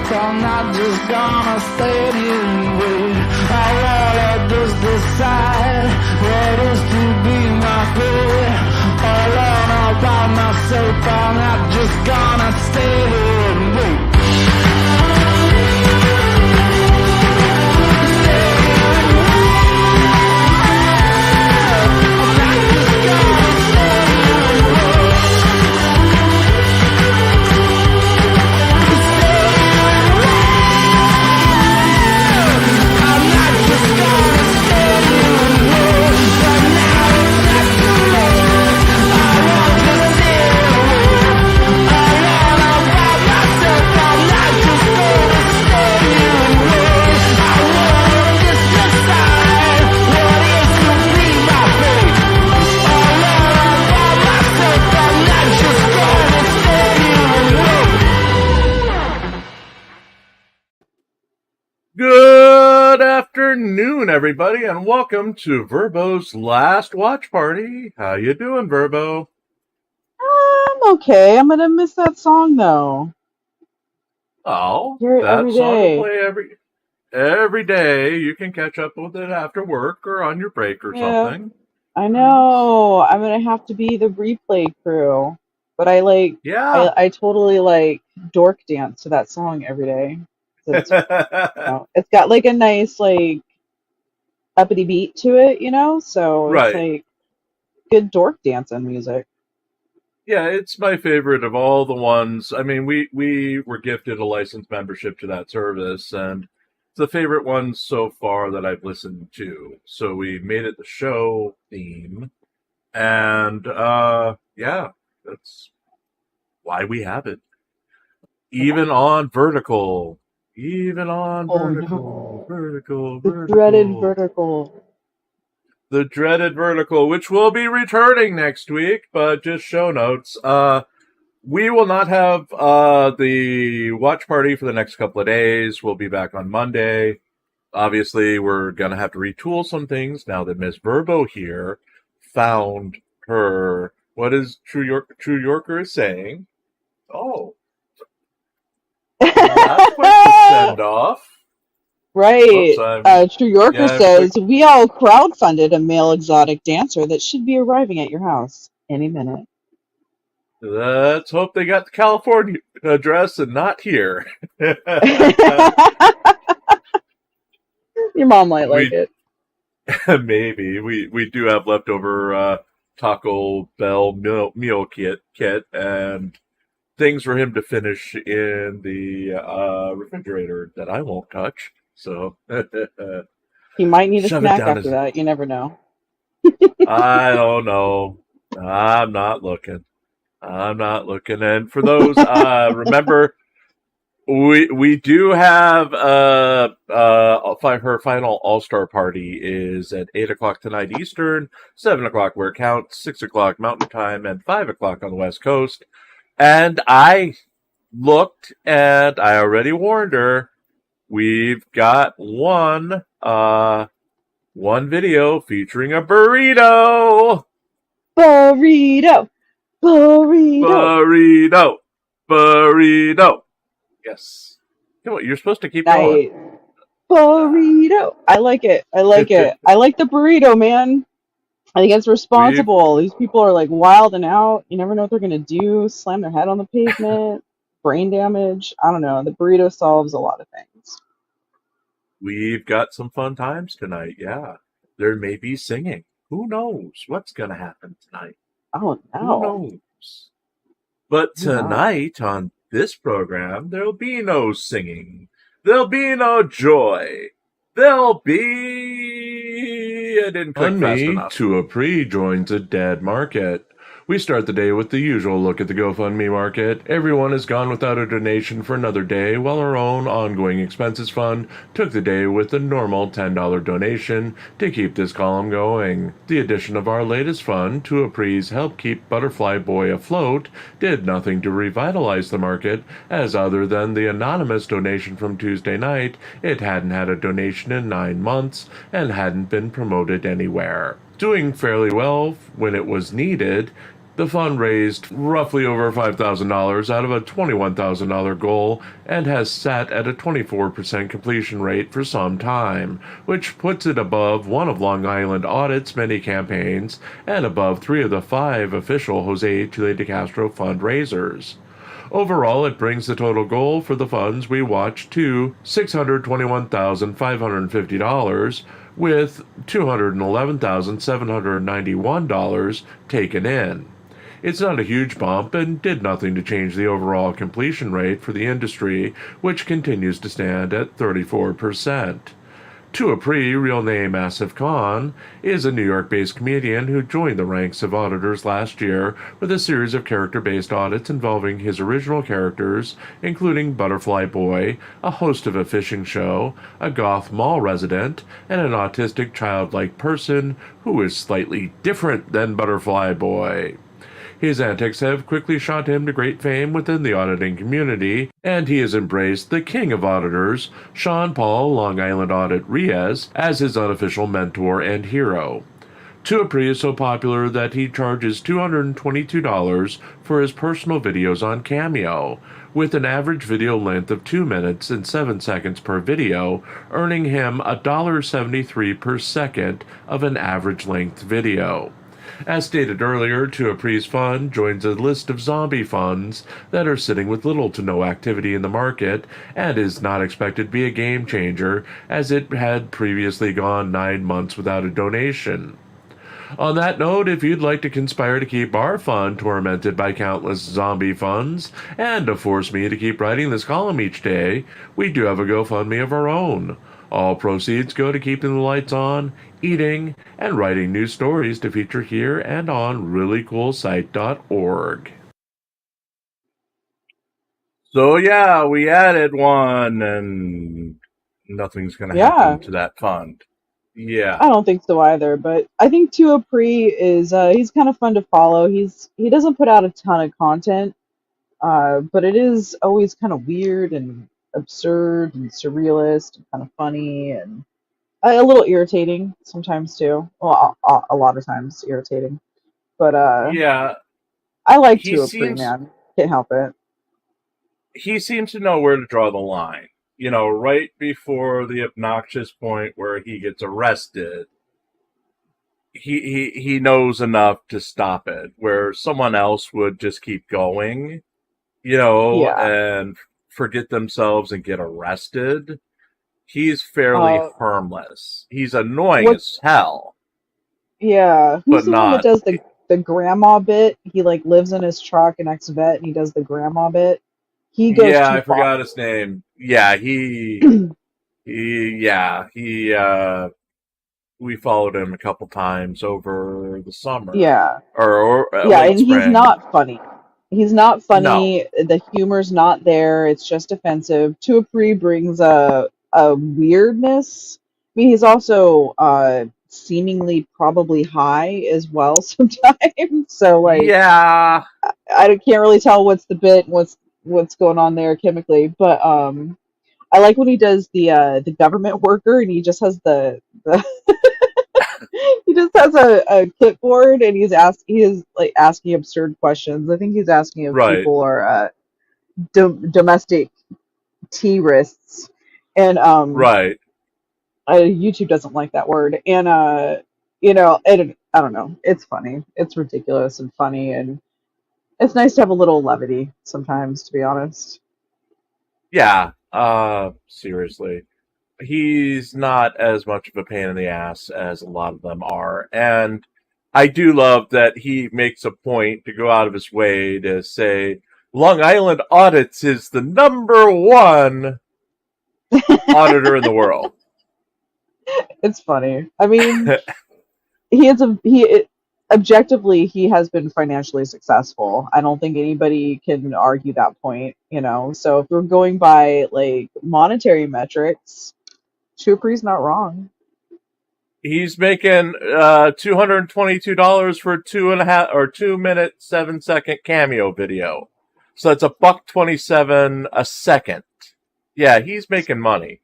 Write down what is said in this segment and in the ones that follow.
I'm not just gonna stand here and wait. I wanna just decide what is to be my fate. Alone all by myself, I'm not just gonna stay here and wait. Good afternoon, everybody, and welcome to Verbo'S last watch party. How you doing, Verbo? I'm okay. I'm gonna miss that song though. Oh, Hear it every that song will day. play every day. You can catch up with it after work or on your break or Yeah, something. I know. I'm gonna have to be the replay crew, but I like, Yeah. I totally like dork dance to that song every day. It's, it's got like a nice like uppity beat to it, So it's Right. like good dork dancing music. Yeah, it's my favorite of all the ones. I mean, we were gifted a licensed membership to that service, and it's the favorite one so far that I've listened to. So we made it the show theme, and yeah, that's why we have it. Even on vertical, even on Oh vertical, no, vertical, the dreaded vertical. vertical. The dreaded vertical, which will be returning next week, but just show notes. We will not have the watch party for the next couple of days. We'll be back on Monday. Obviously, we're going to have to retool some things now that Miss Verbo here found her, what is True Yorker is saying. Oh, that's quite the send-off. Whoops, Right. True Yorker yeah, says, we all crowdfunded a male exotic dancer that should be arriving at your house any minute. let's hope they got the California address and not here. Your mom might like we it. Maybe we do have leftover Taco Bell meal kit and things for him to finish in the refrigerator that I won't touch. So He might need a shove it snack down after his. that. You never know. I don't know. I'm not looking. I'm not looking. And for those, remember. We do have her final All-Star party is at 8 o'clock tonight Eastern, 7 o'clock where it counts, 6 o'clock Mountain Time, and 5 o'clock on the West Coast. And I looked and I already warned her. We've got one video featuring a burrito. Burrito! Burrito. Yes. Come on, you're supposed to keep going. Nice. Burrito! I like it. I like it. I like the burrito, man. I think it's responsible. These people are like wild and out. You never know what they're gonna do. Slam their head on the pavement. Brain damage. I don't know. The burrito solves a lot of things. We've got some fun times tonight, yeah. There may be singing. Who knows what's going to happen tonight? Oh Who no. knows? But Who knows? tonight on this program, there'll be no singing. There'll be no joy. There'll be... I didn't click fast enough. To a pre-joins a dead market. We start the day with the usual look at the GoFundMe market. Everyone has gone without a donation for another day, while our own ongoing expenses fund took the day with a normal $10 donation to keep this column going. The addition of our latest fund to Apre's help keep Butterfly Boy afloat did nothing to revitalize the market, as other than the anonymous donation from Tuesday night, it hadn't had a donation in 9 months and hadn't been promoted anywhere. Doing fairly well when it was needed, The fund raised roughly over $5,000 out of a $21,000 goal and has sat at a 24% completion rate for some time, which puts it above one of Long Island Audit's many campaigns and above 3 of the 5 official Jose Chile de Castro fundraisers. Overall, it brings the total goal for the funds we watched to $621,550, with $211,791 taken in. It's not a huge bump and did nothing to change the overall completion rate for the industry, which continues to stand at 34%. Tuapri, real name Asif Khan, is a New York-based comedian who joined the ranks of auditors last year with a series of character-based audits involving his original characters, including Butterfly Boy, a host of a fishing show, a goth mall resident, and an autistic childlike person who is slightly different than Butterfly Boy. His antics have quickly shot him to great fame within the auditing community, and he has embraced the king of auditors, Sean Paul Long Island Audit Riaz, as his unofficial mentor and hero. Tuapri is so popular that he charges $222 for his personal videos on Cameo, with an average video length of 2 minutes and 7 seconds per video, earning him $1.73 per second of an average length video. As stated earlier, Tuapri's fund joins a list of zombie funds that are sitting with little to no activity in the market and is not expected to be a game changer, as it had previously gone 9 months without a donation. On that note, if you'd like to conspire to keep our fund tormented by countless zombie funds, and to force me to keep writing this column each day, we do have a GoFundMe of our own. All proceeds go to keeping the lights on, eating, and writing new stories to feature here and on reallycoolsite.org. So yeah, we added one, and nothing's going to happen to that fund. Yeah, I don't think so either, but I think Tuapri is he's kind of fun to follow. He doesn't put out a ton of content, but it is always kind of weird and absurd and surrealist and kind of funny and a little irritating sometimes too. Well, a lot of times irritating, but yeah. I like Tuapri, man. Can't help it. He seems to know where to draw the line. You know, right before the obnoxious point where he gets arrested, he knows enough to stop it, where someone else would just keep going, you know, and forget themselves and get arrested. He's fairly harmless. He's annoying as hell. Yeah. Who's the one that does the grandma bit? He like lives in his truck, an ex-vet, and he does the grandma bit. He goes Yeah, too I forgot his name. Yeah, he we followed him a couple times over the summer. Yeah. Or and spring. He's not funny. He's not funny. No. The humor's not there. It's just offensive. Tuapri brings a weirdness. I mean, he's also seemingly probably high as well sometimes. So like, yeah, I can't really tell what's the bit, what's going on there chemically. But I like when he does the government worker, and he just has the he just has a clipboard, and he is asking absurd questions. I think he's asking if people are domestic terrorists, and right. YouTube doesn't like that word, and you know, I don't know. It's funny. It's ridiculous and funny, and it's nice to have a little levity sometimes, to be honest. Yeah. Seriously. He's not as much of a pain in the ass as a lot of them are. And I do love that he makes a point to go out of his way to say Long Island Audits is the #1 auditor in the world. It's funny. I mean, objectively, he has been financially successful. I don't think anybody can argue that point, you know. So if we're going by like monetary metrics, Tuapri's not wrong. He's making $222 for a 2 minute 7 second cameo video. So that's $1.27 a second. Yeah, he's making money.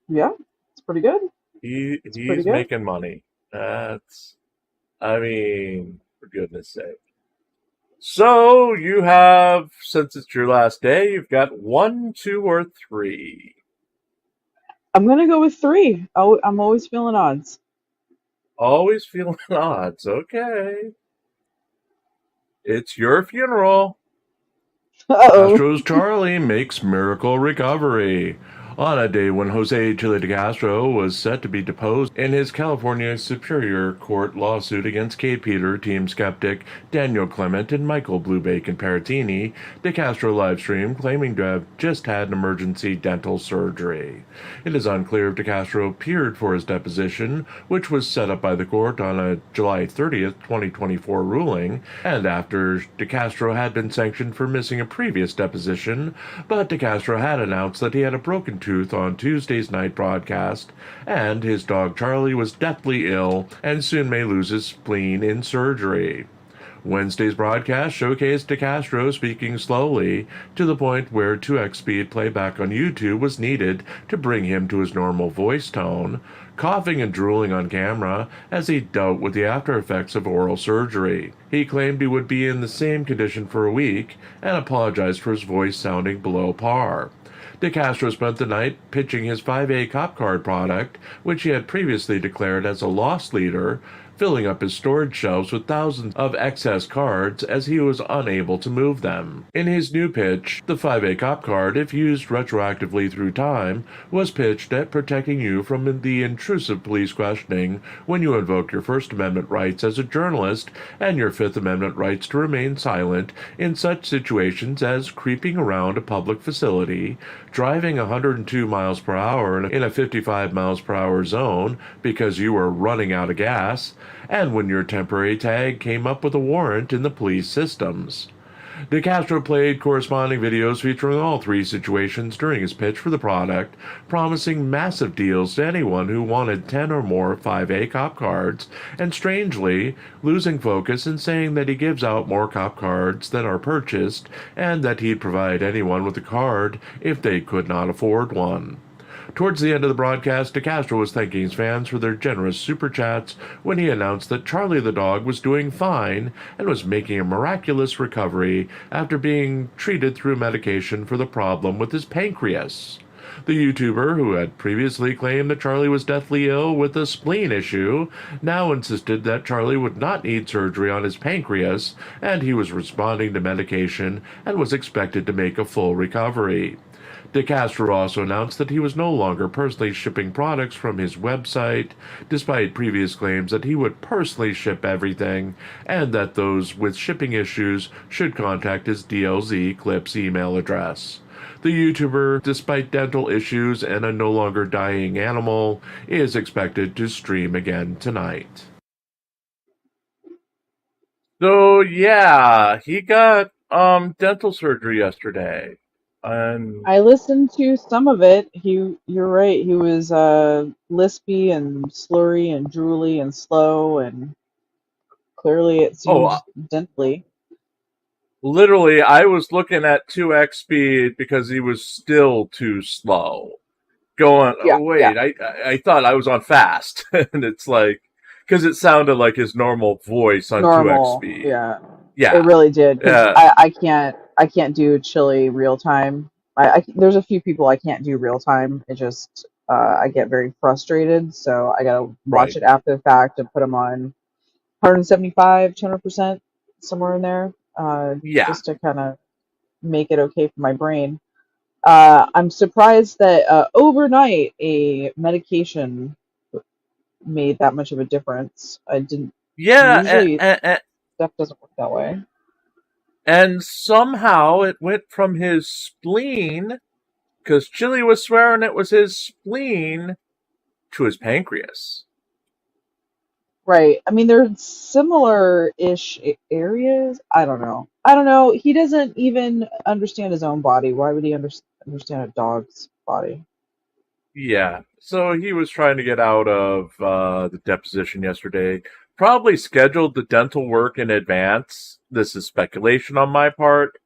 Yeah, it's pretty good. He's making money. I mean, for goodness sake. So you have, since it's your last day, you've got 1, 2, or 3. I'm gonna go with 3. Oh, I'm always feeling odds. Always feeling odds. Okay. It's your funeral. Uh-oh. Castro's Charlie makes miracle recovery. On a day when Jose Chile de Castro was set to be deposed in his California Superior Court lawsuit against Kate Peter, Team Skeptic, Daniel Clement, and Michael Blue Bacon Paratini, de Castro livestreamed claiming to have just had an emergency dental surgery. It is unclear if de Castro appeared for his deposition, which was set up by the court on a July 30th, 2024 ruling, and after de Castro had been sanctioned for missing a previous deposition, but de Castro had announced that he had a broken tooth on Tuesday's night broadcast, and his dog Charlie was deathly ill and soon may lose his spleen in surgery. Wednesday's broadcast showcased de Castro speaking slowly, to the point where 2x speed playback on YouTube was needed to bring him to his normal voice tone, coughing and drooling on camera as he dealt with the after effects of oral surgery. He claimed he would be in the same condition for a week and apologized for his voice sounding below par. De Castro spent the night pitching his 5A cop card product, which he had previously declared as a loss leader, filling up his storage shelves with thousands of excess cards as he was unable to move them. In his new pitch, the 5A cop card, if used retroactively through time, was pitched at protecting you from the intrusive police questioning when you invoke your First Amendment rights as a journalist and your Fifth Amendment rights to remain silent in such situations as creeping around a public facility, driving 102 miles per hour in a 55 miles per hour zone because you were running out of gas, and when your temporary tag came up with a warrant in the police systems. De Castro played corresponding videos featuring all 3 situations during his pitch for the product, promising massive deals to anyone who wanted 10 or more 5A cop cards, and strangely, losing focus and saying that he gives out more cop cards than are purchased, and that he'd provide anyone with a card if they could not afford one. Towards the end of the broadcast, de Castro was thanking his fans for their generous super chats when he announced that Charlie the dog was doing fine and was making a miraculous recovery after being treated through medication for the problem with his pancreas. The YouTuber, who had previously claimed that Charlie was deathly ill with a spleen issue, now insisted that Charlie would not need surgery on his pancreas, and he was responding to medication and was expected to make a full recovery. De Castro also announced that he was no longer personally shipping products from his website, despite previous claims that he would personally ship everything, and that those with shipping issues should contact his DLZ Clips email address. The YouTuber, despite dental issues and a no longer dying animal, is expected to stream again tonight. So yeah, he got dental surgery yesterday. And I listened to some of it. You're right. He was lispy and slurry and drooly and slow, and clearly it seemed dentally. literally, I was looking at 2x speed because he was still too slow. Going, Yeah, oh wait, yeah. I thought I was on fast, and it's like because it sounded like his normal voice on 2x Normal. speed. Yeah. Yeah, It really did, because yeah, I can't do chili real time. There's a few people I can't do real time. It just I get very frustrated, so I gotta watch right, it after the fact and put them on 175, 200%, somewhere in there, yeah, just to kind of make it okay for my brain. I'm surprised that overnight a medication made that much of a difference. I didn't yeah, usually stuff doesn't work that way. and somehow it went from his spleen, because Chili was swearing it was his spleen, to his pancreas. Right. I mean, they're similar-ish areas. I don't know. I don't know. He doesn't even understand his own body. Why would he understand a dog's body? Yeah, so he was trying to get out of the deposition yesterday. Probably scheduled the dental work in advance. This is speculation on my part.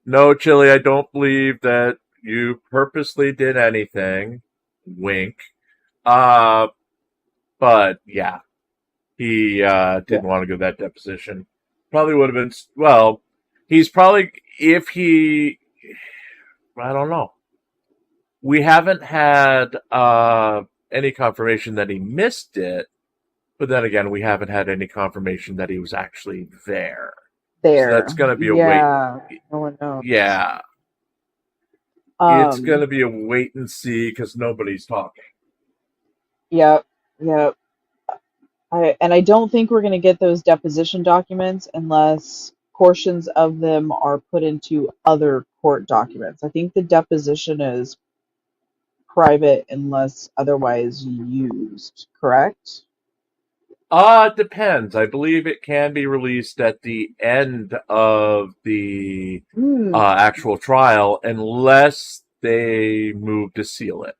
No, Chili, I don't believe that you purposely did anything. Wink. But yeah, he Yeah. didn't want to go that deposition. Probably would have been, well, he's probably, if he, I don't know. We haven't had any confirmation that he missed it, but then again, we haven't had any confirmation that he was actually there. There. So that's going to be a yeah, wait. No one knows. Yeah. It's going to be a wait and see because nobody's talking. Yep. I don't think we're going to get those deposition documents unless portions of them are put into other court documents. I think the deposition is private unless otherwise used, correct? It depends. I believe it can be released at the end of the actual trial unless they move to seal it.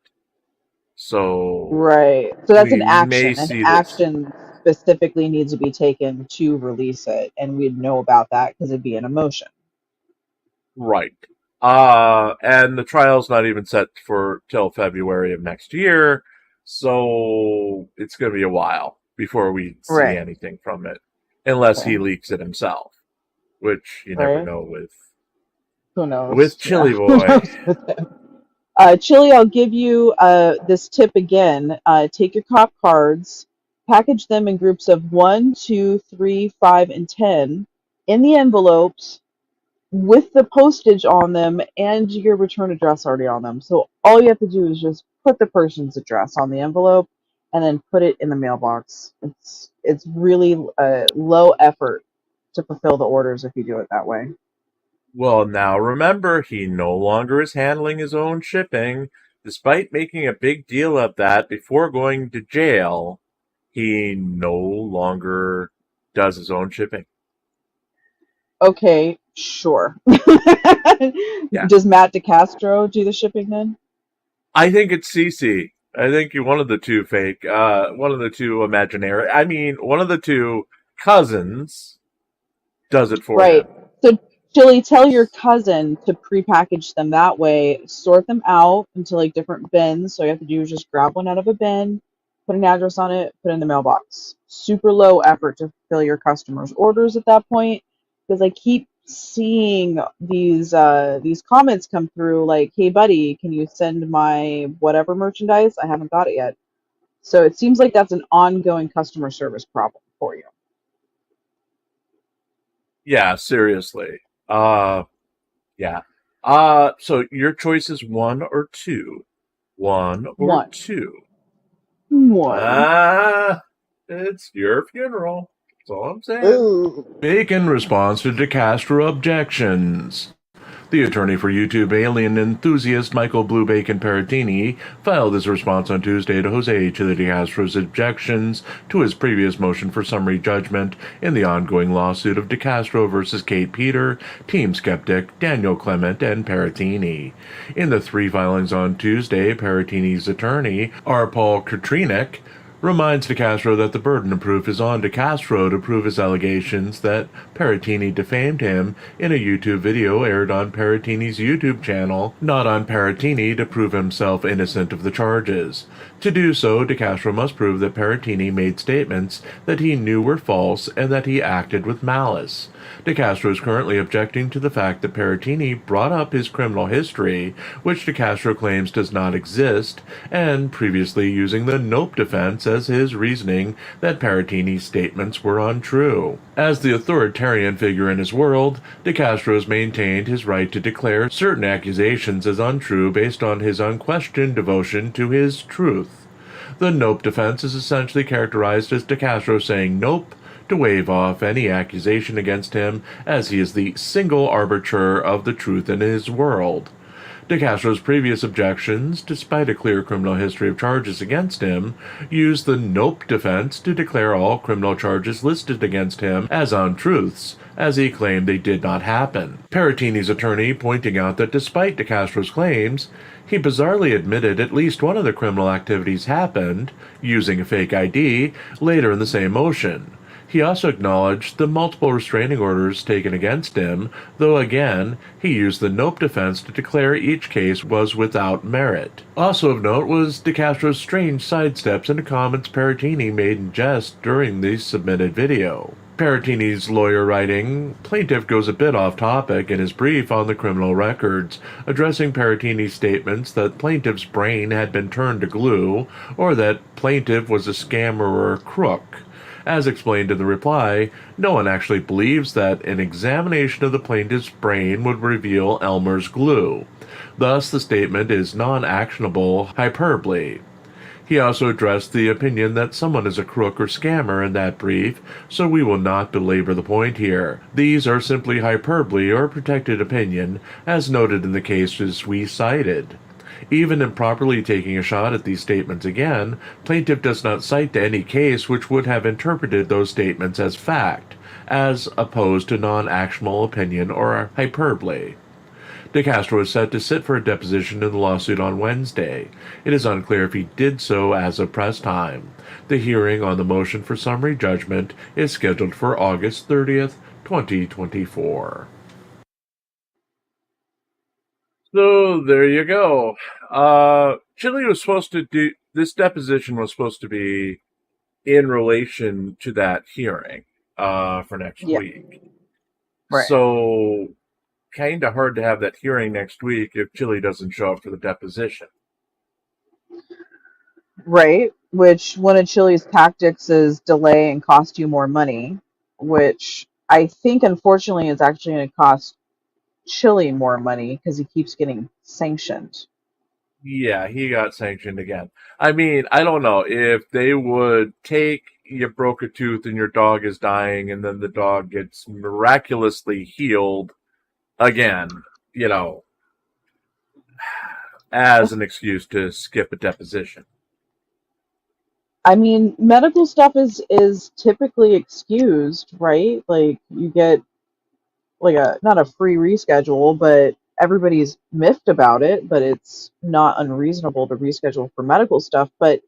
So right. So that's an action. An action specifically needs to be taken to release it, and we'd know about that because it'd be an emotion. Right. And the trial's not even set for till February of next year, so it's going to be a while before we see anything from it, unless he leaks it himself, which you never know with. Who knows? With Chili Boy. Chili, I'll give you this tip again. Take your cop cards, package them in groups of 1, 2, 3, 5, and 10 in the envelopes with the postage on them and your return address already on them. So all you have to do is just put the person's address on the envelope and then put it in the mailbox. It's really low effort to fulfill the orders if you do it that way. Well, now remember, he no longer is handling his own shipping. Despite making a big deal of that before going to jail, he no longer does his own shipping. Okay, sure. Yeah. Does Matt DeCastro do the shipping then? I think it's Cece. I think one of the two fake, one of the two imaginary. I mean, one of the two cousins does it for him. So, Chili, tell your cousin to prepackage them that way. Sort them out into like different bins. So all you have to do is just grab one out of a bin, put an address on it, put it in the mailbox. Super low effort to fill your customers' orders at that point. Because I keep seeing these comments come through like, hey buddy, can you send my whatever merchandise? I haven't got it yet. So it seems like that's an ongoing customer service problem for you. Yeah, seriously. Yeah. So your choice is 1 or 2. 1 or 2. 1. It's your funeral. That's all I'm saying. Bacon responds to DeCastro objections. The attorney for YouTube alien enthusiast Michael Blue Bacon Paratini filed his response on Tuesday to Jose Chili DeCastro's objections to his previous motion for summary judgment in the ongoing lawsuit of DeCastro versus Kate Peter, Team Skeptic, Daniel Clement, and Paratini. In the 3 filings on Tuesday, Paratini's attorney, R. Paul Katrinek, reminds DeCastro that the burden of proof is on DeCastro to prove his allegations that Paratini defamed him in a YouTube video aired on Paratini's YouTube channel, not on Paratini to prove himself innocent of the charges. To do so, DeCastro must prove that Paratini made statements that he knew were false and that he acted with malice. DeCastro is currently objecting to the fact that Paratini brought up his criminal history, which DeCastro claims does not exist, and previously using the nope defense as his reasoning that Paratini's statements were untrue. As the authoritarian figure in his world, DeCastro has maintained his right to declare certain accusations as untrue based on his unquestioned devotion to his truth. The nope defense is essentially characterized as DeCastro saying nope to wave off any accusation against him, as he is the single arbiter of the truth in his world. DeCastro's previous objections, despite a clear criminal history of charges against him, used the nope defense to declare all criminal charges listed against him as untruths, as he claimed they did not happen. Paratini's attorney pointing out that despite DeCastro's claims, he bizarrely admitted at least one of the criminal activities happened, using a fake ID, later in the same motion. He also acknowledged the multiple restraining orders taken against him, though again, he used the nope defense to declare each case was without merit. Also of note was DeCastro's strange sidesteps into comments Paratini made in jest during the submitted video. Paratini's lawyer writing, plaintiff goes a bit off topic in his brief on the criminal records, addressing Paratini's statements that plaintiff's brain had been turned to glue, or that plaintiff was a scammer or a crook. As explained in the reply, no one actually believes that an examination of the plaintiff's brain would reveal Elmer's glue. Thus, the statement is non-actionable hyperbole. He also addressed the opinion that someone is a crook or scammer in that brief, so we will not belabor the point here. These are simply hyperbole or protected opinion, as noted in the cases we cited. Even improperly taking a shot at these statements again, plaintiff does not cite any case which would have interpreted those statements as fact, as opposed to non-actionable opinion or hyperbole. De Castro is set to sit for a deposition in the lawsuit on Wednesday. It is unclear if he did so as of press time. The hearing on the motion for summary judgment is scheduled for August 30th, 2024. So there you go. Chile was supposed to do this deposition was supposed to be in relation to that hearing for next week. Right. So kind of hard to have that hearing next week if Chile doesn't show up for the deposition. Right, which one of Chile's tactics is delay and cost you more money, which I think unfortunately is actually going to cost Chile more money because he keeps getting sanctioned. Yeah, he got sanctioned again. I mean, I don't know if they would take you broke a tooth and your dog is dying and then the dog gets miraculously healed again, as an excuse to skip a deposition. I mean, medical stuff is typically excused, right? Like you get like not a free reschedule, but everybody's miffed about it, but it's not unreasonable to reschedule for medical stuff, but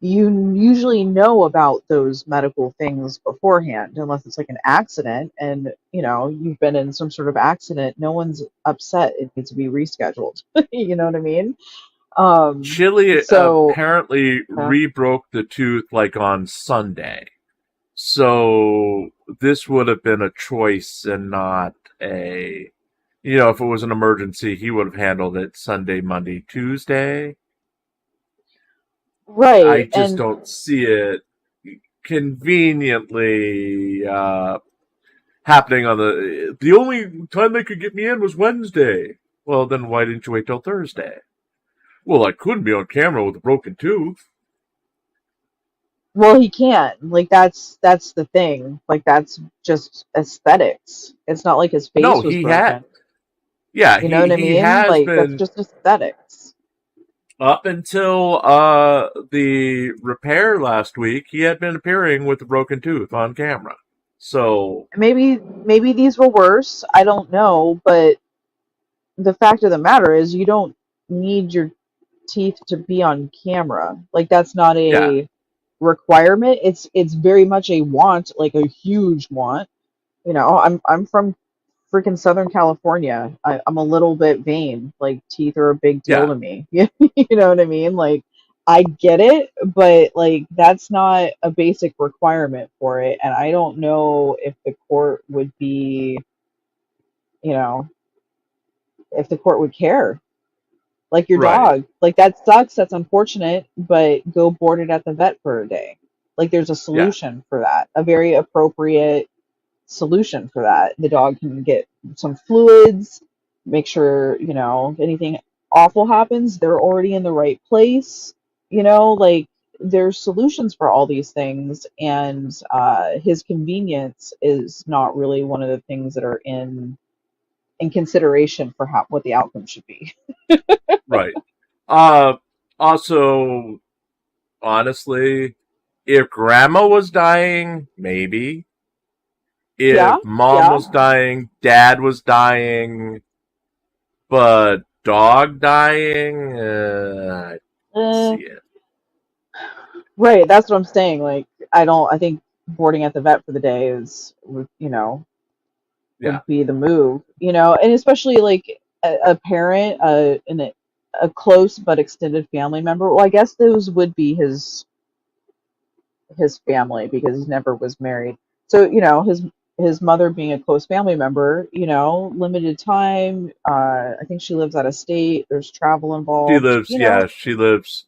you usually know about those medical things beforehand, unless it's like an accident and you've been in some sort of accident. No one's upset it needs to be rescheduled. You know what I mean? Chile So apparently rebroke the tooth like on Sunday. So this would have been a choice and not a, if it was an emergency, he would have handled it Sunday, Monday, Tuesday. right. I just don't see it conveniently happening on the only time they could get me in was Wednesday. Well, then why didn't you wait till Thursday? Well, I couldn't be on camera with a broken tooth. Well, he can't. Like that's the thing. Like that's just aesthetics. It's not like his face was broken. Yeah, you know what I mean? Like that's just aesthetics. Up until the repair last week, he had been appearing with a broken tooth on camera. So maybe these were worse. I don't know, but the fact of the matter is, you don't need your teeth to be on camera. Like that's not a requirement. It's very much a want, like a huge want. I'm from freaking Southern California. I'm a little bit vain. Like teeth are a big deal to me. You know what I mean? Like I get it, but like that's not a basic requirement for it. And I don't know if the court would be, if the court would care. Like your dog. Like that sucks. That's unfortunate, but go board it at the vet for a day. Like there's a solution for that. A very appropriate solution for that. The dog can get some fluids, make sure, if anything awful happens, they're already in the right place. Like there's solutions for all these things, and his convenience is not really one of the things that are in consideration for what the outcome should be. Right. Also, honestly, if grandma was dying, maybe. If mom was dying, dad was dying, but dog dying, I don't see it. Right, that's what I'm saying. Like, I think boarding at the vet for the day is, would be the move, and especially like a parent, and a close but extended family member. Well, I guess those would be his family because he never was married. So, his mother being a close family member, limited time. I think she lives out of state. There's travel She involved. lives, she lives.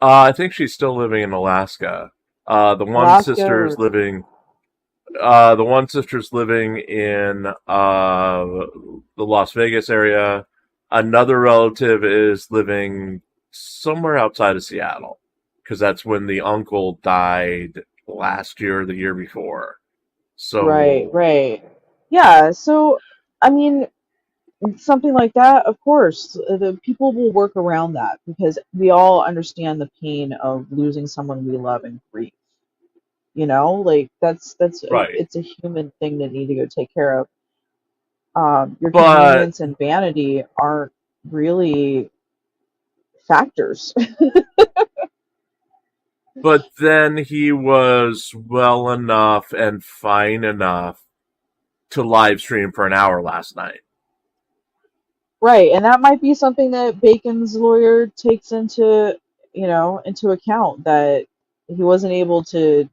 I think she's still living in Alaska. The one Alaska. sister is living. The one sister's living in the Las Vegas area. Another relative is living somewhere outside of Seattle, because that's when the uncle died last year or the year before. So Right. Yeah. So, I mean, something like that, of course, the people will work around that because we all understand the pain of losing someone we love and grief. Like right, it's a human thing that need to go take care of. Your but convenience and vanity aren't really factors. then he was well enough and fine enough to live stream for an hour last night. Right, and that might be something that Bacon's lawyer takes into account, that he wasn't able to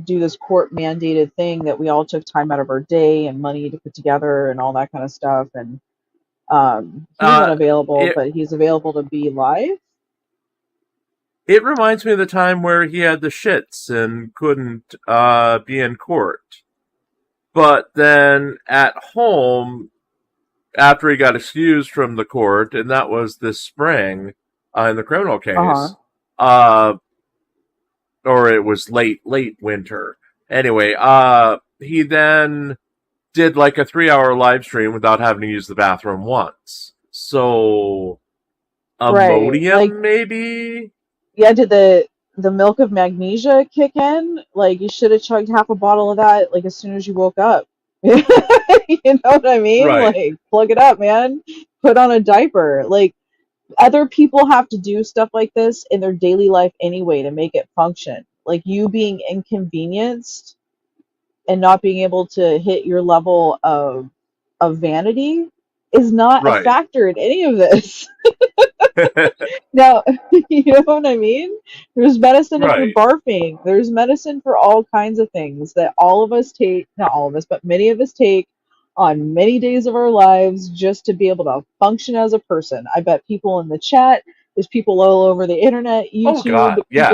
do this court mandated thing that we all took time out of our day and money to put together and all that kind of stuff. And he's unavailable, It but he's available to be live. it reminds me of the time where he had the shits and couldn't be in court. But then at home, after he got excused from the court, and that was this spring in the criminal case, or it was late winter. Anyway, he then did like a 3-hour live stream without having to use the bathroom once. So, Imodium, Like, maybe? yeah, did the milk of magnesia kick in? Like, you should have chugged half a bottle of that like as soon as you woke up. You know what I mean? Right. Like, plug it up, man. Put on a diaper. Like, other people have to do stuff like this in their daily life anyway to make it function. Like, you being inconvenienced and not being able to hit your level of vanity is not a Right. factor in any of this. Now, you know what I mean? There's medicine if you're Right. barfing. There's medicine for all kinds of things that all of us take, not all of us, but many of us take on many days of our lives just to be able to function as a person. I bet people in the chat, there's people all over the internet, Oh, YouTube, God, people yeah.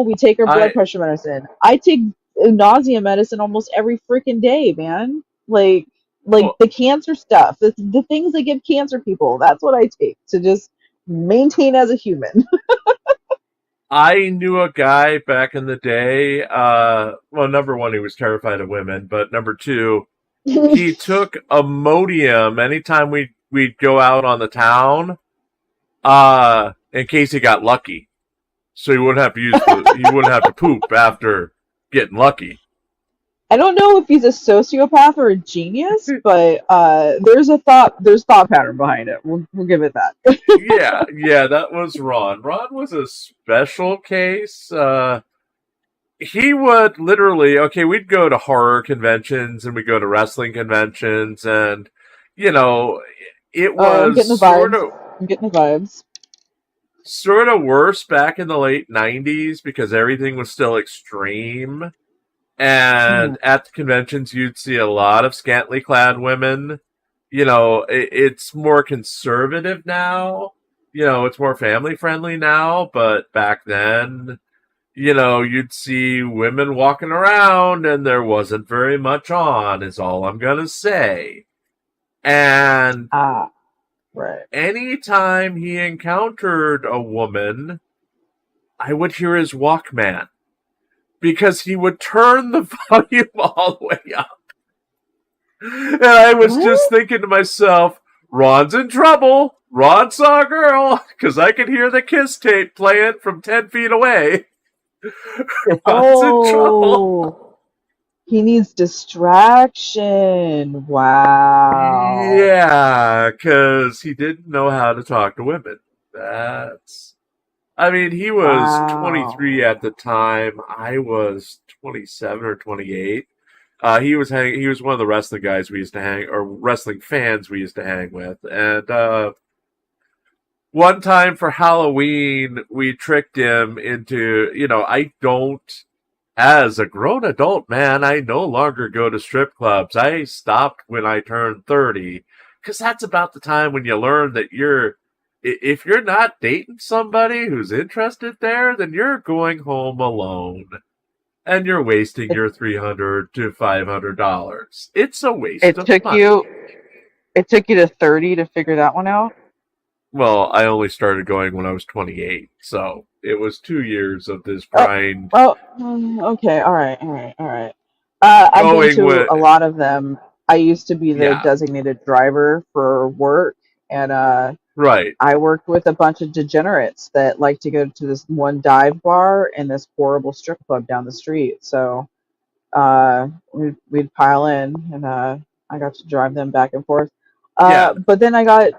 we take our blood pressure medicine. I take nausea medicine almost every freaking day, man. Like Well, the cancer stuff, the things that give cancer people. That's what I take to just maintain as a human. I knew a guy back in the day. Well, number one, he was terrified of women, but number two, he took Imodium anytime we'd go out on the town, in case he got lucky, so he wouldn't have to he wouldn't have to poop after getting lucky. I don't know if he's a sociopath or a genius, but there's thought pattern behind it. We'll give it that. yeah, that was Ron. Ron was a special case. He would literally, we'd go to horror conventions and we'd go to wrestling conventions, and it was I'm getting the vibes. Sort of worse back in the late 90s because everything was still extreme. And at the conventions, you'd see a lot of scantily clad women. It's more conservative now. It's more family friendly now. But back then, you'd see women walking around and there wasn't very much on, is all I'm going to say. And right. Anytime he encountered a woman, I would hear his Walkman, because he would turn the volume all the way up. And I was just thinking to myself, Ron's in trouble. Ron saw a girl, because I could hear the Kiss tape playing from 10 feet away. Ron's in trouble. He needs distraction. Wow. Yeah, because he didn't know how to talk to women. He was 23 at the time. I was 27 or 28. He was one of the wrestling guys we used to hang, or wrestling fans we used to hang with. And one time for Halloween, we tricked him into, I don't as a grown adult man, I no longer go to strip clubs. I stopped when I turned 30, because that's about the time when you learn that if you're not dating somebody who's interested there, then you're going home alone. And you're wasting your $300 to $500. It's a waste of money. It took you to 30 to figure that one out? Well, I only started going when I was 28, so it was 2 years of this grind. Okay, all right. I've been to a lot of them. I used to be the designated driver for work, and right. I worked with a bunch of degenerates that like to go to this one dive bar and this horrible strip club down the street. So we'd pile in, and I got to drive them back and forth. But then I got,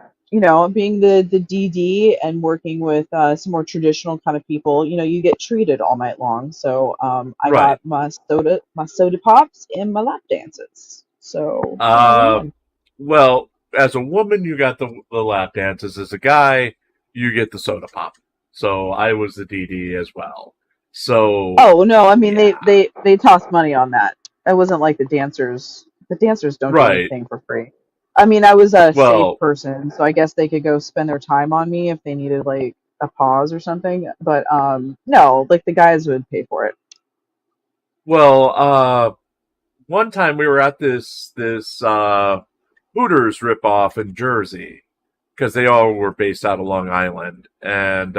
being the DD and working with some more traditional kind of people, you get treated all night long. So I got my soda pops and my lap dances. So well, as a woman, you got the lap dances. As a guy, you get the soda pop. So I was the DD as well. So no, I mean they tossed money on that. It wasn't like the dancers. The dancers don't do anything for free. I mean, I was a safe person, so I guess they could go spend their time on me if they needed like a pause or something. But no, like the guys would pay for it. Well, one time we were at this Hooters ripoff in Jersey, because they all were based out of Long Island, and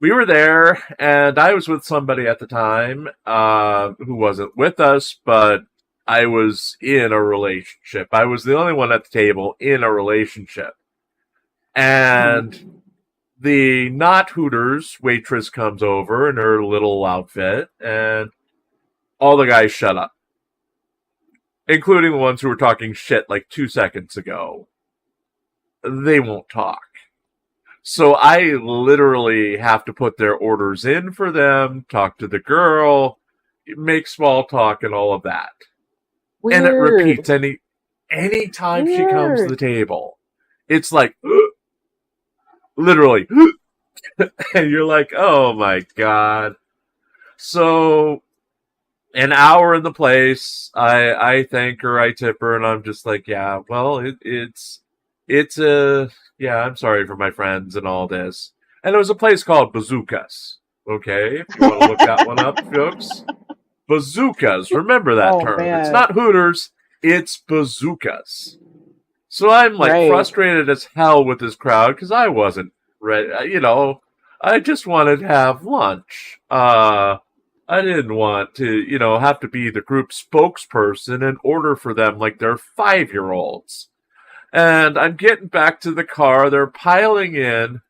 we were there, and I was with somebody at the time who wasn't with us, but I was in a relationship. I was the only one at the table in a relationship. And the not Hooters waitress comes over in her little outfit, and all the guys shut up, including the ones who were talking shit like 2 seconds ago. They won't talk. So I literally have to put their orders in for them, talk to the girl, make small talk and all of that. Weird. And it repeats any time she comes to the table. It's like, literally, and you're like, oh my God. So, an hour in the place, I thank her, I tip her, and I'm just like, yeah, well, I'm sorry for my friends and all this. And there was a place called Bazookas. Okay, if you want to look that one up, folks. Bazookas. Remember that term. Man. It's not Hooters. It's Bazookas. So I'm like frustrated as hell with this crowd because I wasn't ready. I just wanted to have lunch. I didn't want to, have to be the group spokesperson and order for them like they're 5-year-olds. And I'm getting back to the car. They're piling in.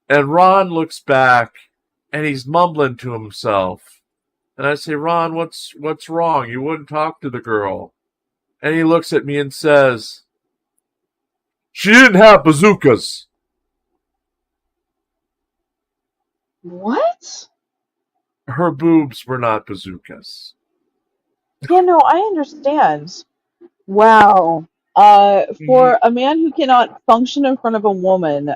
And Ron looks back and he's mumbling to himself. And I say, Ron, what's wrong? You wouldn't talk to the girl. And he looks at me and says, she didn't have bazookas. What? Her boobs were not bazookas. Yeah, no, I understand. Wow. For a man who cannot function in front of a woman,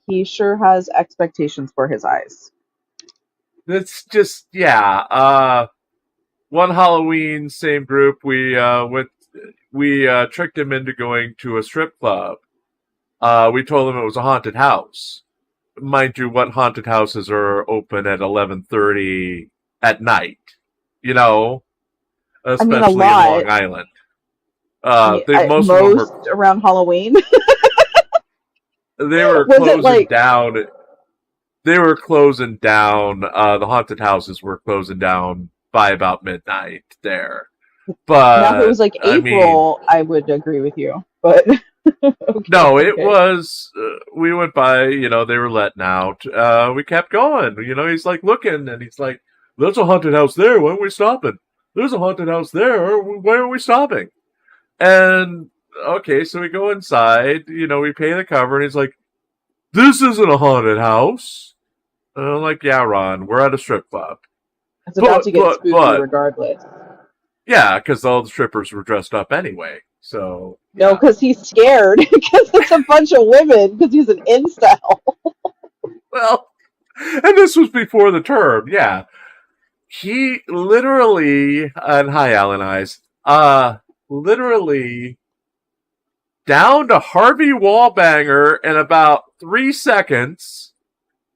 he sure has expectations for his eyes. It's just, one Halloween, same group, we tricked him into going to a strip club. We told him it was a haunted house. Mind you, what haunted houses are open at 11:30 at night? Especially in Long Island. Most around Halloween. They were closing down. They were closing down. The haunted houses were closing down by about midnight there. But now, if it was like April, I would agree with you. But it was. We went by. They were letting out. We kept going. He's like looking, and he's like, "There's a haunted house there. Why aren't we stopping? There's a haunted house there. Why aren't we stopping?" And okay, so we go inside. We pay the cover, and he's like, "This isn't a haunted house." And I'm like, "Yeah, Ron, we're at a strip club. It's about to get spooky regardless." Yeah, because all the strippers were dressed up anyway. So no, because he's scared because it's a bunch of women because he's an incel. Well, and this was before the term, yeah. he literally, and hi, Alan Eyes, literally downed a Harvey Wallbanger in about 3 seconds,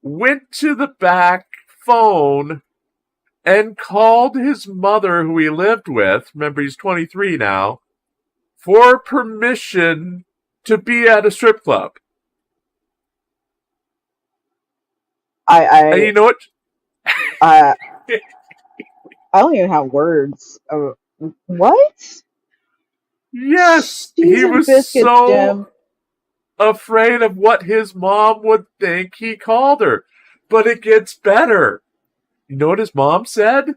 went to the back phone, and called his mother, who he lived with, remember he's 23 now, for permission to be at a strip club. And you know what? I don't even have words. What? Yes, Cheese he and was biscuits, so Jim. afraid of what his mom would think he called her. But it gets better. You know what his mom said?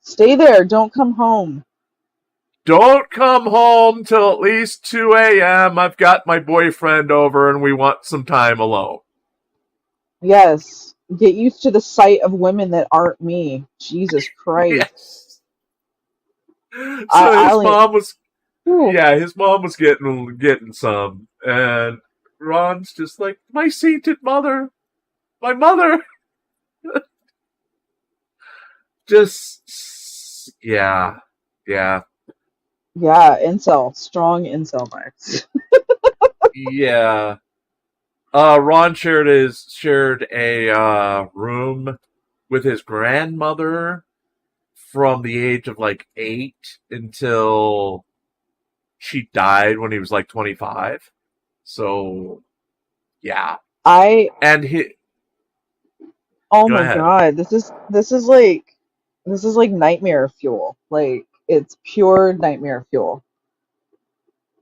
Stay there. Don't come home. Don't come home till at least 2 a.m. I've got my boyfriend over and we want some time alone. Yes. Get used to the sight of women that aren't me. Jesus Christ. Yes. So his mom was... Ooh. Yeah, his mom was getting some. And Ron's just like, my sainted mother. My mother. Just... Yeah. Yeah. Yeah, incel. Strong incel vibes. Yeah. Ron shared a room with his grandmother from the age of like 8 until she died when he was like 25. So, yeah. Oh Go my ahead. God, this is like nightmare fuel. Like, it's pure nightmare fuel.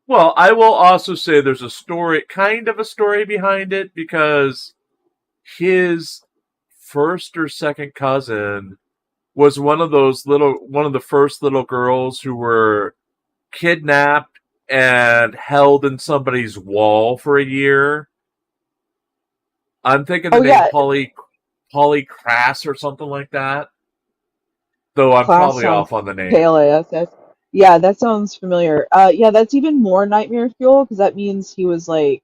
Well, I will also say there's a story, kind of a story behind it, because his first or second cousin was one of the first little girls who were kidnapped and held in somebody's wall for a year. I'm thinking the name Polly Crass or something like that. Though I'm Class probably sounds off on the name. KLASS. Yeah, that sounds familiar. Yeah, that's even more nightmare fuel because that means he was like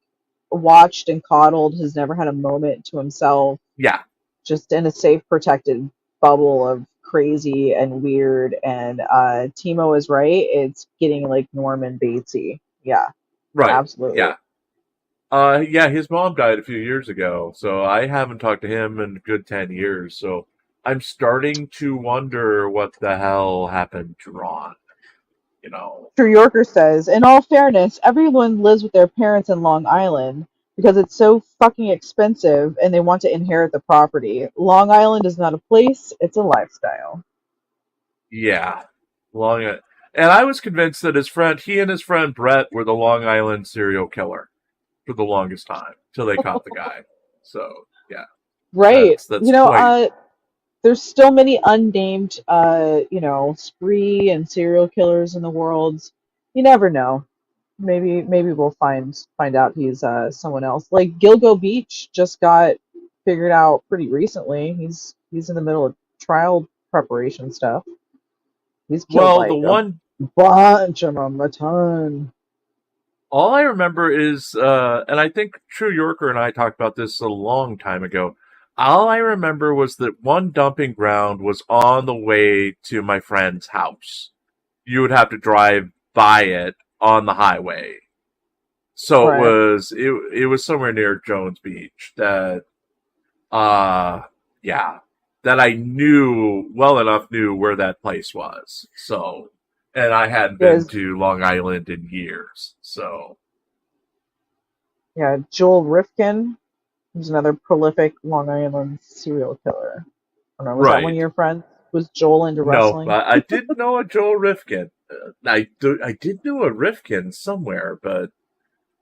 watched and coddled, has never had a moment to himself. Yeah. Just in a safe, protected bubble of crazy and weird. And Timo is right. It's getting like Norman Batesy. Yeah. Right. Absolutely. Yeah. Yeah, his mom died a few years ago, so I haven't talked to him in a good 10 years, so I'm starting to wonder what the hell happened to Ron. You know. True Yorker says, in all fairness, everyone lives with their parents in Long Island because it's so fucking expensive and they want to inherit the property. Long Island is not a place, it's a lifestyle. Yeah. And I was convinced that he and his friend Brett were the Long Island serial killer for the longest time till they caught the guy. So, yeah. Right. That's there's still many unnamed, spree and serial killers in the world. You never know. Maybe we'll find out he's someone else. Like Gilgo Beach just got figured out pretty recently. He's in the middle of trial preparation stuff. He's killed a bunch of them, a ton. All I remember is, and I think True Yorker and I talked about this a long time ago. All I remember was that one dumping ground was on the way to my friend's house. You would have to drive by it on the highway. So right. It was somewhere near Jones Beach that I knew where that place was. So, and I hadn't been to Long Island in years. So, yeah, Joel Rifkin, who's another prolific Long Island serial killer. I don't know, was that one of your friends? Was Joel into wrestling? No, I did know a Joel Rifkin. I did know a Rifkin somewhere, but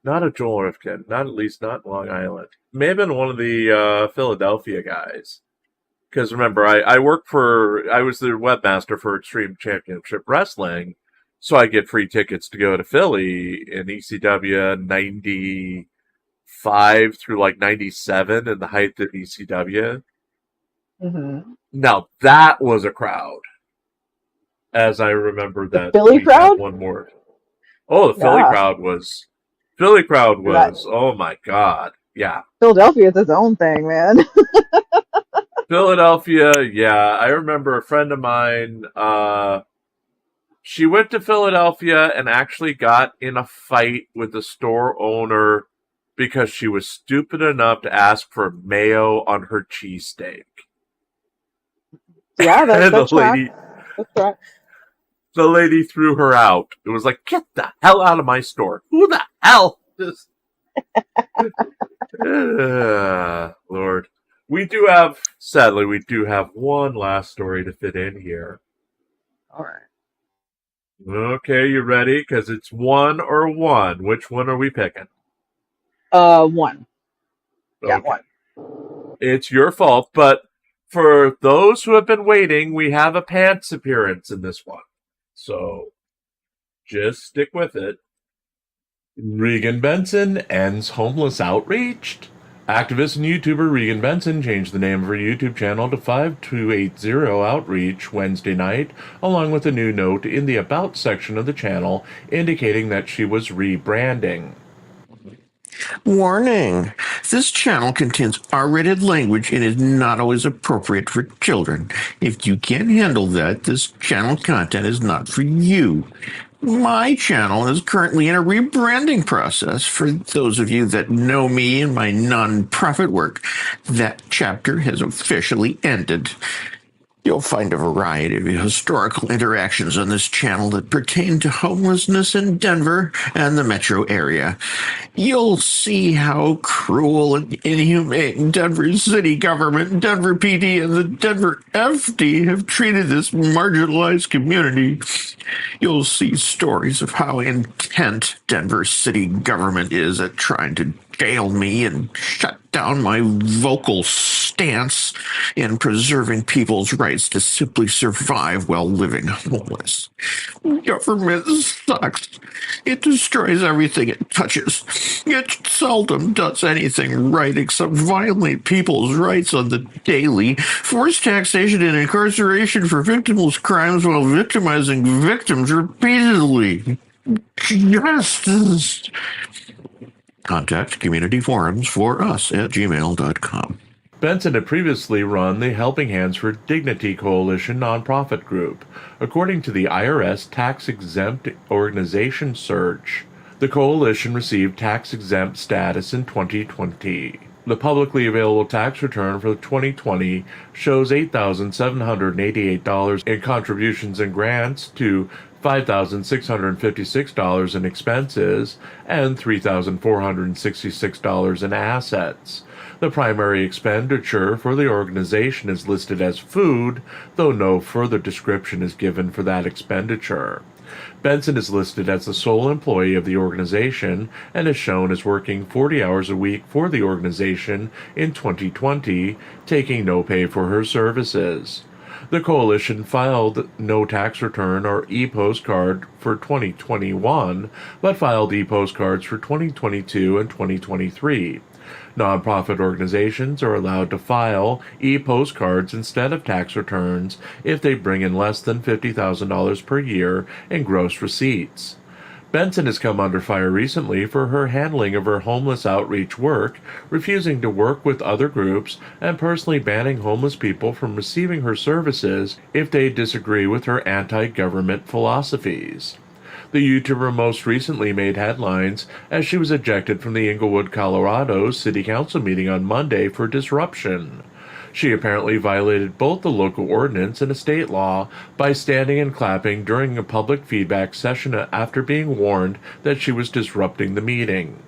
not a Joel Rifkin. Not at least not Long Island. May have been one of the Philadelphia guys. Because remember, I was the webmaster for Extreme Championship Wrestling, so I get free tickets to go to Philly in ECW 95 through like 97 in the height of ECW. Mm-hmm. Now that was a crowd. As I remember that Philly crowd? One more. Oh, the Philly crowd was. Oh my God. Yeah. Philadelphia is its own thing, man. Philadelphia, yeah. I remember a friend of mine, she went to Philadelphia and actually got in a fight with the store owner because she was stupid enough to ask for mayo on her cheesesteak. Yeah, that's lady, right. the lady threw her out. It was like, get the hell out of my store. Who the hell? Lord. Sadly, we do have one last story to fit in here. All right. Okay, you ready? Because it's one or one. Which one are we picking? One. Yeah, Okay. one. It's your fault, but for those who have been waiting, we have a pants appearance in this one. So, just stick with it. Regan Benson ends homeless outreach. Activist and YouTuber Regan Benson changed the name of her YouTube channel to 5280 Outreach Wednesday night, along with a new note in the About section of the channel indicating that she was rebranding. Warning! This channel contains R-rated language and is not always appropriate for children. If you can't handle that, this channel content is not for you. My channel is currently in a rebranding process. For those of you that know me and my non-profit work, that chapter has officially ended. You'll find a variety of historical interactions on this channel that pertain to homelessness in Denver and the metro area. You'll see how cruel and inhumane Denver city government, Denver PD, and the Denver FD have treated this marginalized community. You'll see stories of how intent Denver city government is at trying to jail me and shut down my vocal stance in preserving people's rights to simply survive while living homeless. Government sucks. It destroys everything it touches. It seldom does anything right except violate people's rights on the daily, force taxation and incarceration for victimless crimes while victimizing victims repeatedly. Justice. Contact Community Forums for us at gmail.com. Benson had previously run the Helping Hands for Dignity Coalition nonprofit group. According to the IRS tax-exempt organization search, the coalition received tax-exempt status in 2020. The publicly available tax return for 2020 shows $8,788 in contributions and grants to $5,656 in expenses, and $3,466 in assets. The primary expenditure for the organization is listed as food, though no further description is given for that expenditure. Benson is listed as the sole employee of the organization and is shown as working 40 hours a week for the organization in 2020, taking no pay for her services. The coalition filed no tax return or e-postcard for 2021, but filed e-postcards for 2022 and 2023. Nonprofit organizations are allowed to file e-postcards instead of tax returns if they bring in less than $50,000 per year in gross receipts. Benson has come under fire recently for her handling of her homeless outreach work, refusing to work with other groups, and personally banning homeless people from receiving her services if they disagree with her anti-government philosophies. The YouTuber most recently made headlines as she was ejected from the Englewood, Colorado City Council meeting on Monday for disruption. She apparently violated both the local ordinance and a state law by standing and clapping during a public feedback session after being warned that she was disrupting the meeting.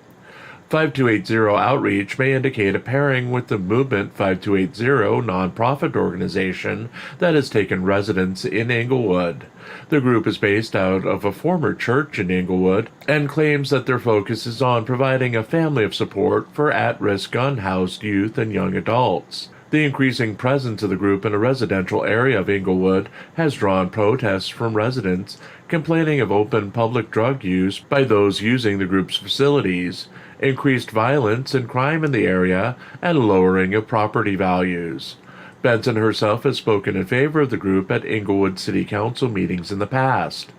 5280 Outreach may indicate a pairing with the Movement 5280 nonprofit organization that has taken residence in Englewood. The group is based out of a former church in Englewood and claims that their focus is on providing a family of support for at-risk unhoused youth and young adults. The increasing presence of the group in a residential area of Englewood has drawn protests from residents complaining of open public drug use by those using the group's facilities, increased violence and crime in the area, and lowering of property values. Benson herself has spoken in favor of the group at Englewood City Council meetings in the past.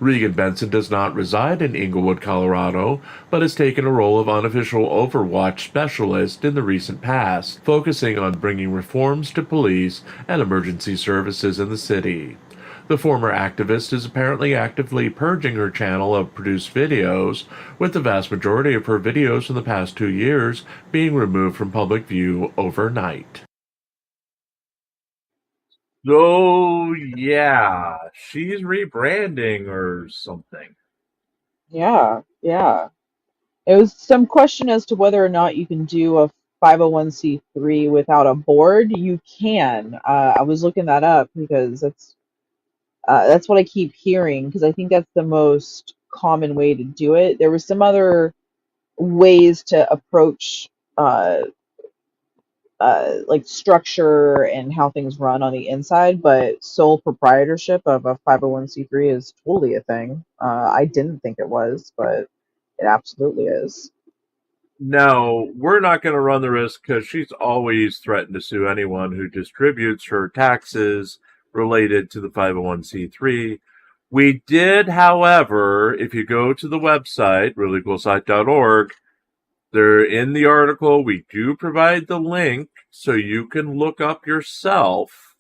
Regan Benson does not reside in Inglewood, Colorado, but has taken a role of unofficial Overwatch specialist in the recent past, focusing on bringing reforms to police and emergency services in the city. The former activist is apparently actively purging her channel of produced videos, with the vast majority of her videos from the past 2 years being removed from public view overnight. So, yeah, she's rebranding or something. Yeah. It was some question as to whether or not you can do a 501c3 without a board. You can. I was looking that up because that's what I keep hearing, because I think that's the most common way to do it. There was some other ways to approach uh, like structure and how things run on the inside, but sole proprietorship of a 501c3 is totally a thing. I didn't think it was, but it absolutely is. No, we're not going to run the risk because she's always threatened to sue anyone who distributes her taxes related to the 501c3. We did, however, if you go to the website, reallycoolsite.org, there in the article, we do provide the link so you can look up yourself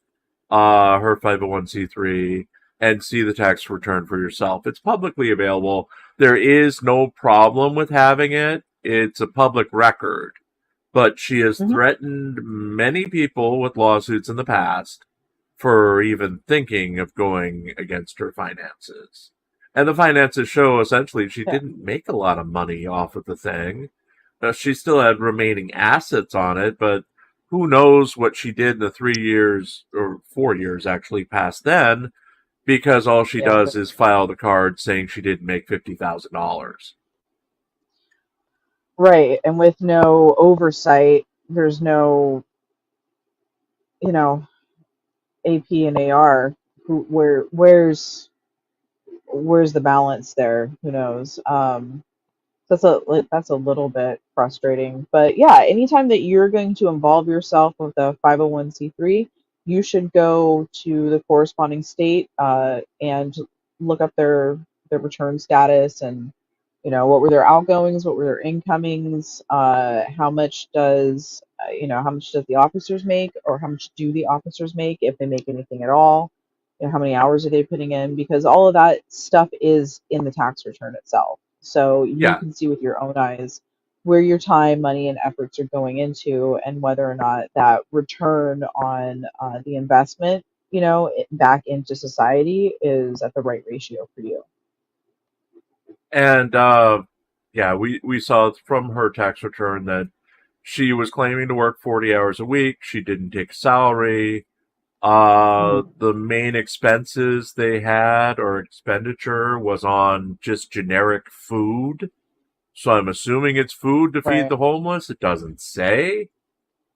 her 501c3 and see the tax return for yourself. It's publicly available. There is no problem with having it. It's a public record. But she has threatened many people with lawsuits in the past for even thinking of going against her finances. And the finances show essentially she didn't make a lot of money off of the thing. She still had remaining assets on it, but who knows what she did in the 3 years, or 4 years actually past then, because all she does is file the card saying she didn't make $50,000. Right, and with no oversight, there's no, AP and AR. Where's the balance there? Who knows? That's a little bit frustrating. But yeah, anytime that you're going to involve yourself with a 501c3, you should go to the corresponding state and look up their return status, and what were their outgoings, what were their incomings, how much does the officers make, or how much do the officers make, if they make anything at all, how many hours are they putting in, because all of that stuff is in the tax return itself. So you can see with your own eyes where your time, money, and efforts are going into, and whether or not that return on the investment, back into society is at the right ratio for you. And, we saw from her tax return that she was claiming to work 40 hours a week. She didn't take salary. The main expenses they had, or expenditure, was on just generic food. So I'm assuming it's food to feed the homeless. It doesn't say.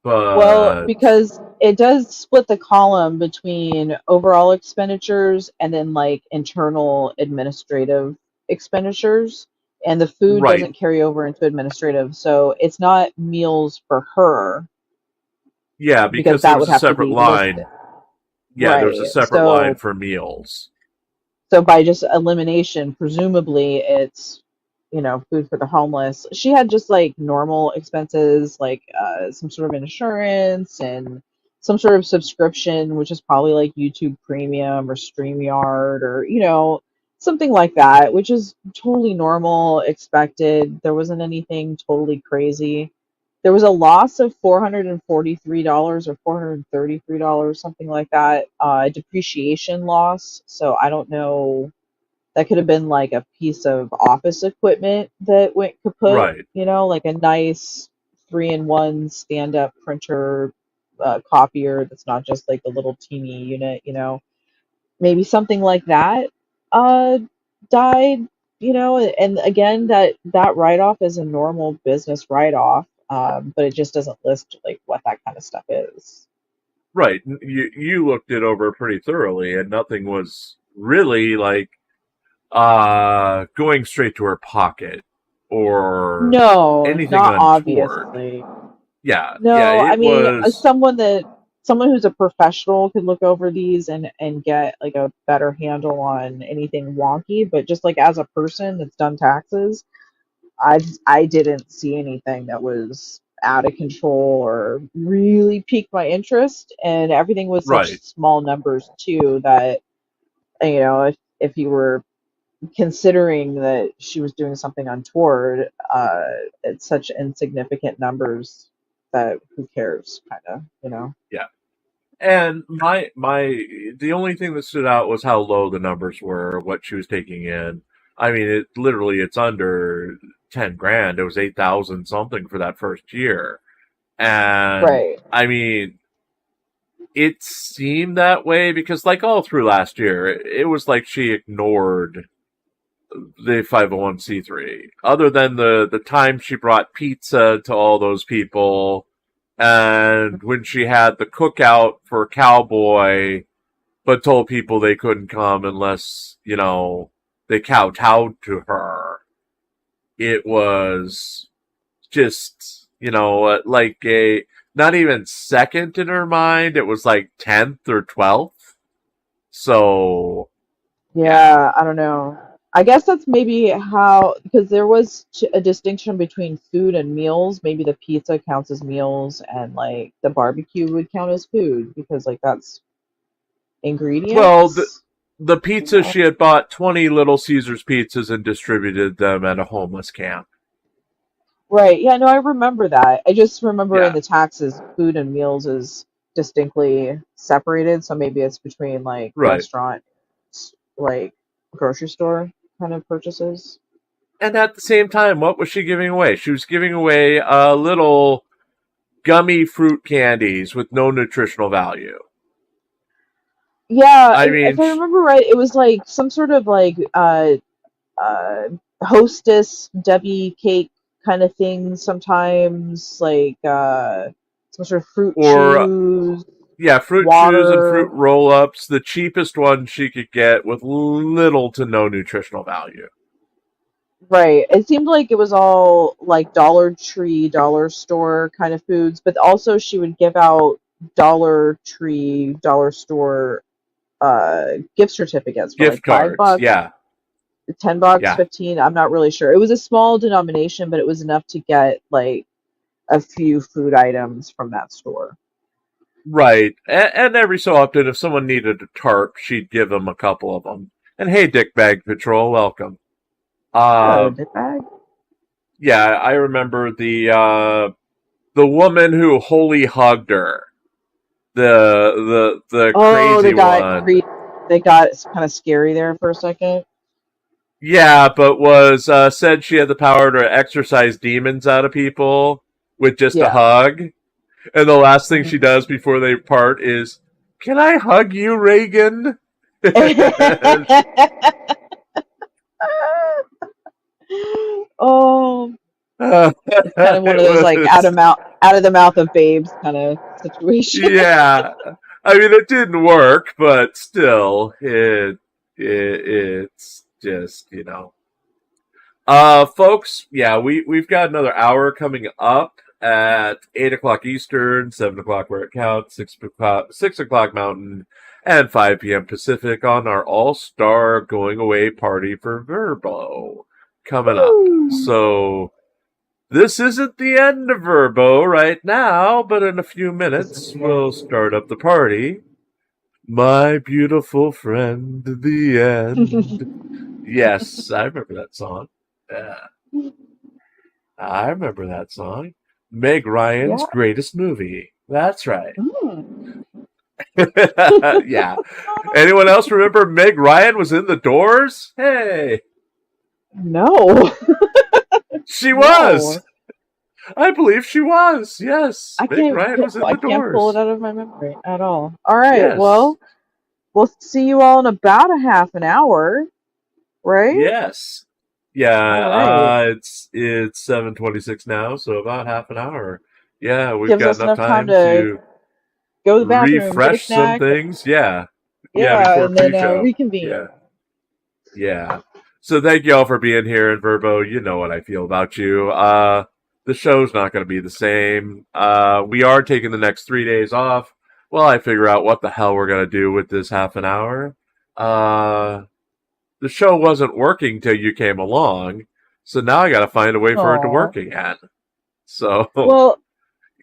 But well, because it does split the column between overall expenditures and then like internal administrative expenditures, and the food doesn't carry over into administrative, so it's not meals for her. Yeah, because that there's a separate line. Yeah, there's a separate line for meals. So by just elimination, presumably it's food for the homeless. She had just like normal expenses, like some sort of insurance and some sort of subscription, which is probably like YouTube Premium or StreamYard or something like that, which is totally normal, expected. There wasn't anything totally crazy. There was a loss of $443 or $433, something like that, depreciation loss. So I don't know. That could have been like a piece of office equipment that went kaput, like a nice 3-in-1 stand-up printer, copier that's not just like the little teeny unit, maybe something like that died, and again, that write-off is a normal business write-off, but it just doesn't list like what that kind of stuff is. Right. You looked it over pretty thoroughly, and nothing was really like going straight to her pocket or anything not untoward. obviously. Yeah. No, yeah, I mean, as someone that someone who's a professional could look over these and get like a better handle on anything wonky, but just like as a person that's done taxes, I didn't see anything that was out of control or really piqued my interest, and everything was such Right. small numbers too that if you were considering that she was doing something untoward, it's such insignificant numbers that who cares, kind of. Yeah. And the only thing that stood out was how low the numbers were, what she was taking in. I mean, it's under 10 grand. It was 8,000 something for that first year. And Right. I mean, it seemed that way because like all through last year, it was like she ignored the 501c3 other than the time she brought pizza to all those people. And when she had the cookout for Cowboy, but told people they couldn't come unless, they kowtowed to her. It was just, like not even second in her mind. It was like 10th or 12th. So. Yeah, I don't know. I guess that's maybe how, because there was a distinction between food and meals. Maybe the pizza counts as meals, and like the barbecue would count as food because like that's Well, ingredients. the pizza, she had bought 20 Little Caesars pizzas and distributed them at a homeless camp. Right. Yeah, no, I remember that. I just remember in Yeah. the taxes, food and meals is distinctly separated. So maybe it's between like Right. restaurant, like grocery store kind of purchases. And at the same time, what was she giving away? She was giving away little gummy fruit candies with no nutritional value. Yeah, I mean, if I remember right, it was like some sort of like hostess Debbie cake kind of thing sometimes, like some sort of fruit or chews, fruit chews and fruit water. roll-ups, the cheapest one she could get with little to no nutritional value. Right. It seemed like it was all like Dollar Tree, dollar store kind of foods, but also she would give out Dollar Tree, dollar store gift certificates for Gift like five cards, bucks, yeah. $10, Yeah. 15. I'm not really sure. It was a small denomination, but it was enough to get like a few food items from that store. Right. And every so often, if someone needed a tarp, she'd give them a couple of them. And hey, Dick Bag Patrol, welcome. Oh, did bag? Yeah, I remember the woman who wholly hugged her. The crazy one. They got kind of scary there for a second. Yeah, but was said she had the power to exorcise demons out of people with just a hug. And the last thing she does before they part is, "Can I hug you, Reagan?" Oh, it's kind of one of those like out of the mouth of babes kind of situation. Yeah, I mean it didn't work, but still, it's just folks. Yeah, we've got another hour coming up at 8:00 Eastern, 7:00 where it counts, 6:00 Mountain, and 5 p.m. Pacific on our all-star going away party for Verbo coming up. So this isn't the end of Verbo right now, but in a few minutes we'll start up the party. My beautiful friend, the end. Yes, I remember that song. Yeah. I remember that song. Meg Ryan's greatest movie. That's right. Yeah. Anyone else remember Meg Ryan was in The Doors? Hey. No. She was. I believe she was. Yes. Meg Ryan was in The Doors. I can't pull it out of my memory at all. All right. Yes. Well, we'll see you all in about a half an hour, right? Yes. Yeah. Right. It's 7:26 now, so about half an hour. Yeah, we've got enough time to go to the bathroom, refresh some things. Yeah. Yeah, before and then reconvene. Yeah. So thank you all for being here in Verbo. You know what I feel about you. The show's not going to be the same. We are taking the next 3 days off. well, I figure out what the hell we're going to do with this half an hour. The show wasn't working till you came along, so now I got to find a way for it to work again. So, well,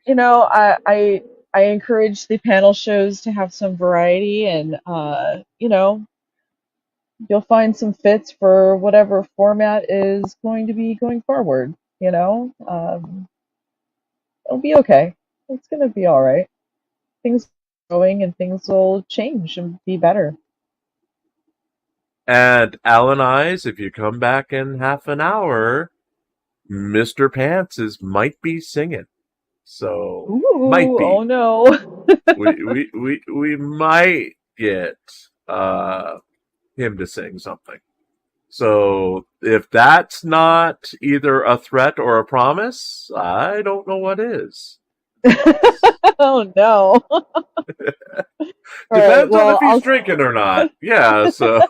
I encourage the panel shows to have some variety, and you'll find some fits for whatever format is going to be going forward. It'll be okay. It's gonna be all right. Things are going, and things will change and be better. And Alan Eyes, if you come back in half an hour, Mr. Pants might be singing. So might be. Oh no. we might get him to sing something. So if that's not either a threat or a promise, I don't know what is. Oh no. Depends on if he's drinking or not. Yeah, so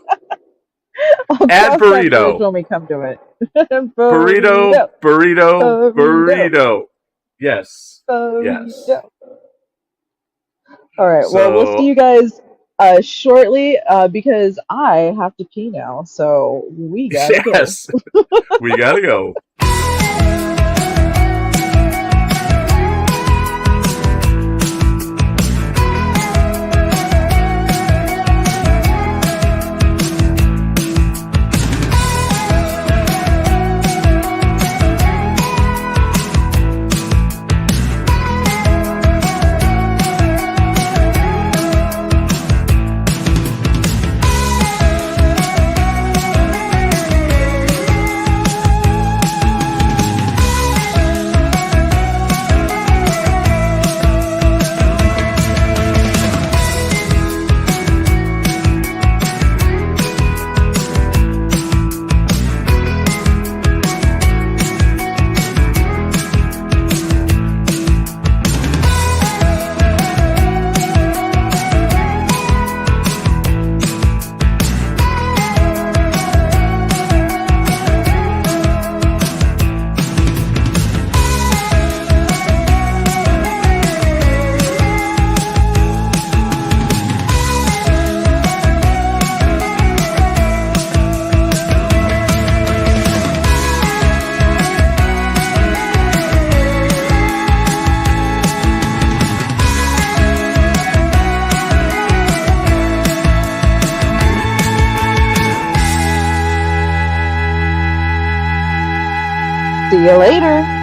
and burrito when we come to it. burrito. Yes. Yes. All right. Well, we'll see you guys shortly because I have to pee now. So we gotta go. We gotta go. See you later.